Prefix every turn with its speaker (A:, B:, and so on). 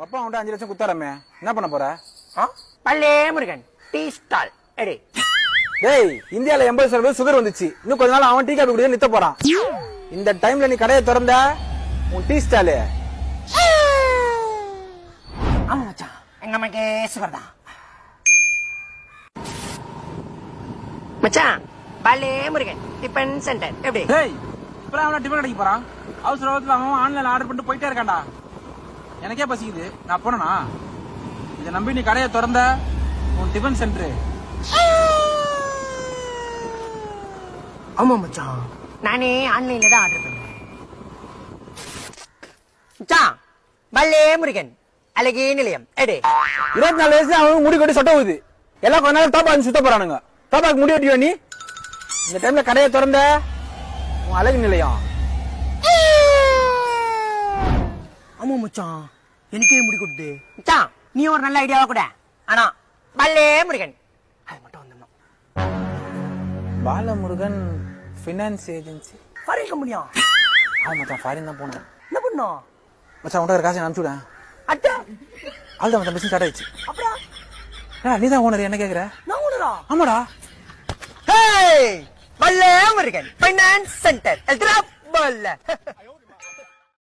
A: அப்பா அவன்கிட்ட 5 லட்சம் குத்தாரமே, என்ன பண்ண போற?
B: பல்லே முருகன் டீ ஸ்டால் எடு.
A: டேய், இந்தியால 80% சுகர் வந்துச்சு. இன்னும் கொஞ்ச நாள் அவன் டீ காபி குடிச்சு நித்த போறான். இந்த டைம்ல நீ கடையை திறந்த உன் டீ ஸ்டாலு.
B: ஆமா மச்சான், எங்க அம்மாக்கு சுகர் தான் மச்சான். பல்லே முருகன் டிபன் சென்டர் எப்படி?
A: டேய், இப்ப அவன் டிபன் கடைக்கு போறான். அவசரத்துல அவன் ஆன்லைன்ல ஆர்டர் பண்ணிட்டு போயிட்டே இருக்கான்டா. எனக்கே பசிக்குது, நான் போனா இதை நம்பி நீ கடையை திறந்த உன் டிபன் சென்டர்.
B: ஆமா மச்சான், நானே ஆன்லைன்ல தான் ஆர்டர் பண்ணேன் மச்சான். பல்லே முருகன் அழகே நிலையம் எடு.
A: 24 வயசுல அவன் முடி கட்டி சொட்ட ஊது. எல்லாம் கொஞ்ச நாள் தோப்பா சுத்த போறானுங்க. தோப்பாக்கு முடி வெட்டியா நீ? இந்த டைம்ல கடையை திறந்த உன் அழகு நிலையம்.
B: ஆமா மச்சான், எனக்கே முடி கொடுத்து மச்சான். நீ ஒரு நல்ல ஐடியாவா கூட. ஆனா பல்லே முருகன் அது மட்டும் வந்துடணும்.
A: பாலமுருகன் பினான்ஸ் ஏஜென்சி
B: ஃபாரின் கம்பெனியா?
A: ஆமா மச்சான், ஃபாரின் தான் போனேன்.
B: என்ன பண்ணோம்
A: மச்சான் உன்கிட்ட காசை அனுப்பிச்சு விட.
B: அட்டா
A: அதுதான் மச்சான் பிசினஸ் ஸ்டார்ட் ஆயிடுச்சு.
B: அப்புறம்
A: நீ தான் ஓனர், என்ன கேக்குற?
B: நான் ஓனரா?
A: ஆமாடா.
B: ஹே பல்லே முருகன் ஃபைனான்ஸ் சென்டர் எல்ட்ரா பல்ல